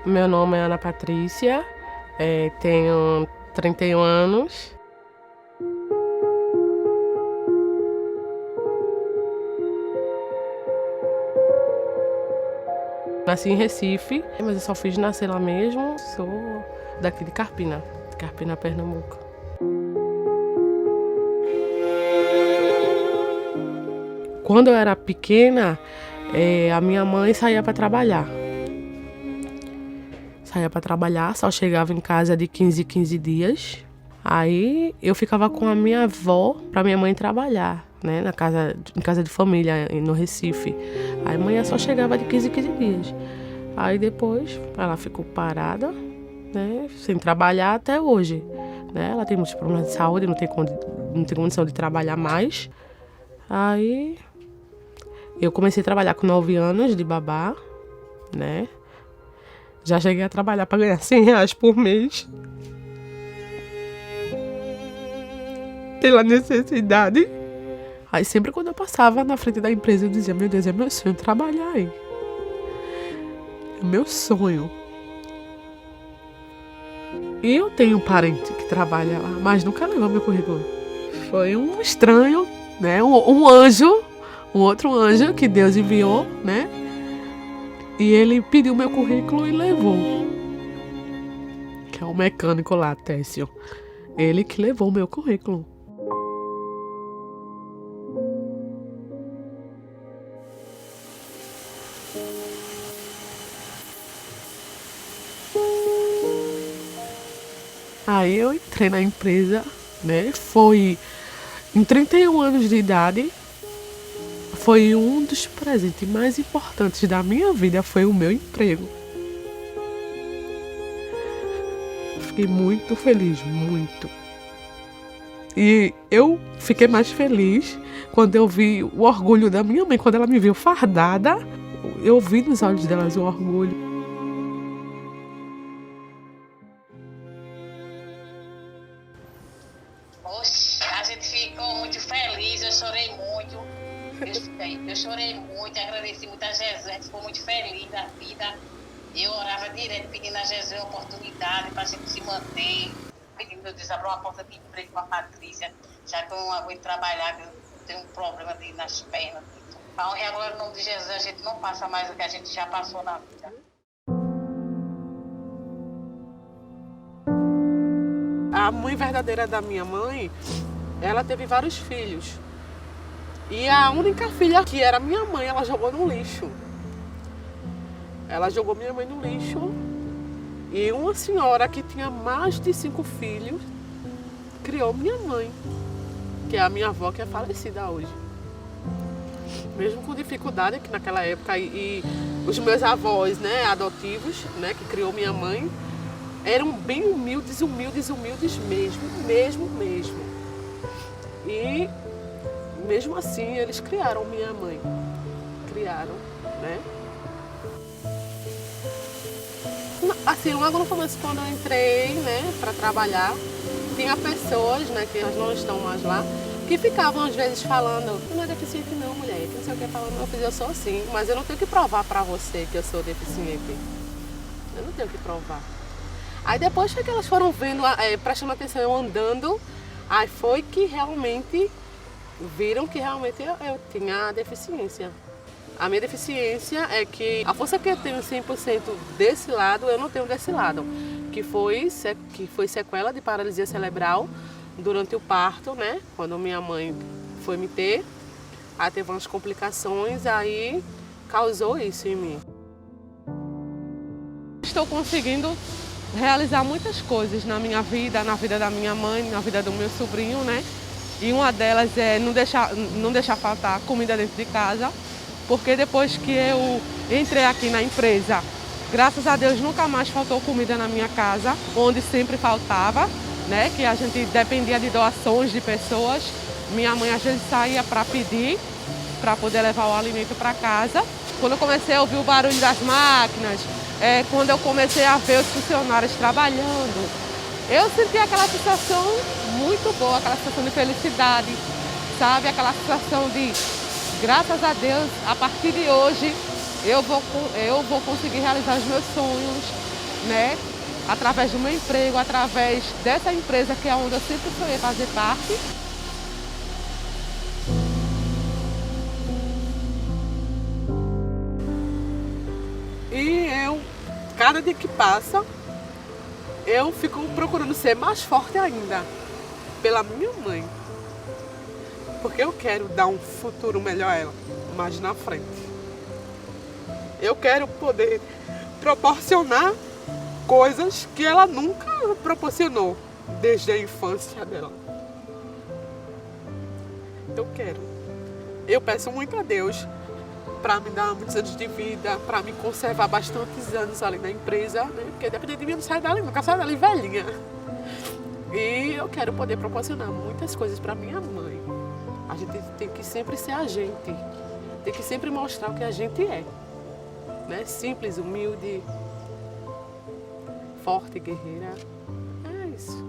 Meu nome é Ana Patrícia, tenho 31 anos. Nasci em Recife, mas eu só fiz nascer lá mesmo. Sou daqui de Carpina, Pernambuco. Quando eu era pequena, a minha mãe saía para trabalhar. Só chegava em casa de 15 em 15 dias. Aí eu ficava com a minha avó para minha mãe trabalhar, né, em casa de família, no Recife. Aí a mãe só chegava de 15 em 15 dias. Aí depois ela ficou parada, né, sem trabalhar até hoje. Né? Ela tem muitos problemas de saúde, não tem condição de trabalhar mais. Aí eu comecei a trabalhar com 9 anos de babá, né? Já cheguei a trabalhar para ganhar R$100 por mês. Pela necessidade. Aí sempre quando eu passava na frente da empresa eu dizia, meu Deus, é meu sonho trabalhar aí. É meu sonho. E eu tenho um parente que trabalha lá, mas nunca levou meu currículo. Foi um estranho, né? Um anjo, um outro anjo que Deus enviou, né? E ele pediu meu currículo e levou. Que é o mecânico lá, Técio. Ele que levou meu currículo. Aí eu entrei na empresa, né? Foi em 31 anos de idade. Foi um dos presentes mais importantes da minha vida, foi o meu emprego. Fiquei muito feliz, muito. E eu fiquei mais feliz quando eu vi o orgulho da minha mãe, quando ela me viu fardada. Eu vi nos olhos delas o orgulho. Oxe, a gente ficou muito feliz, eu chorei muito. Eu chorei muito, agradeci muito a Jesus, a gente ficou muito feliz da vida. Eu orava direto pedindo a Jesus a oportunidade para a gente se manter, pedindo meu Deus, abrir uma porta de emprego com a Patrícia, já que eu não aguento trabalhar, eu tenho um problema nas pernas. Então, e agora, no nome de Jesus, a gente não passa mais o que a gente já passou na vida. A mãe verdadeira da minha mãe, ela teve vários filhos. E a única filha que era minha mãe, ela jogou no lixo. Ela jogou minha mãe no lixo. E uma senhora que tinha mais de 5 filhos criou minha mãe, que é a minha avó, que é falecida hoje. Mesmo com dificuldade, que naquela época, e os meus avós, né, adotivos, né, que criou minha mãe, eram bem humildes mesmo. E mesmo assim, eles criaram minha mãe. Criaram, né? Assim, logo no começo, quando eu entrei, né, para trabalhar, tinha pessoas, né, que elas não estão mais lá, que ficavam às vezes falando, não é deficiente não, mulher, que não sei o que, falando, meu filho, eu sou assim, mas eu não tenho que provar para você que eu sou deficiente. Eu não tenho que provar. Aí depois que elas foram vendo, prestando atenção, eu andando, aí foi que realmente viram que realmente eu tinha deficiência. A minha deficiência é que a força que eu tenho 100% desse lado, eu não tenho desse lado. Que foi sequela de paralisia cerebral durante o parto, né? Quando minha mãe foi me ter, aí teve umas complicações, aí causou isso em mim. Estou conseguindo realizar muitas coisas na minha vida, na vida da minha mãe, na vida do meu sobrinho, né? E uma delas é não deixar faltar comida dentro de casa, porque depois que eu entrei aqui na empresa, graças a Deus nunca mais faltou comida na minha casa, onde sempre faltava, né? Que a gente dependia de doações de pessoas. Minha mãe às vezes saía para pedir, para poder levar o alimento para casa. Quando eu comecei a ouvir o barulho das máquinas, quando eu comecei a ver os funcionários trabalhando, eu senti aquela sensação muito boa, aquela sensação de felicidade, sabe? Aquela sensação de, graças a Deus, a partir de hoje, eu vou conseguir realizar os meus sonhos, né? Através do meu emprego, através dessa empresa que é onde eu sempre sonhei fazer parte. E eu, cada dia que passa, eu fico procurando ser mais forte ainda pela minha mãe. Porque eu quero dar um futuro melhor a ela, mais na frente. Eu quero poder proporcionar coisas que ela nunca proporcionou desde a infância dela. Eu quero. Eu peço muito a Deus para me dar muitos anos de vida, para me conservar bastantes anos ali na empresa, né? Porque dependendo de mim, eu não saio dali, nunca saio dali velhinha. E eu quero poder proporcionar muitas coisas para minha mãe. A gente tem que sempre ser a gente, tem que sempre mostrar o que a gente é, né? Simples, humilde, forte, guerreira. É isso.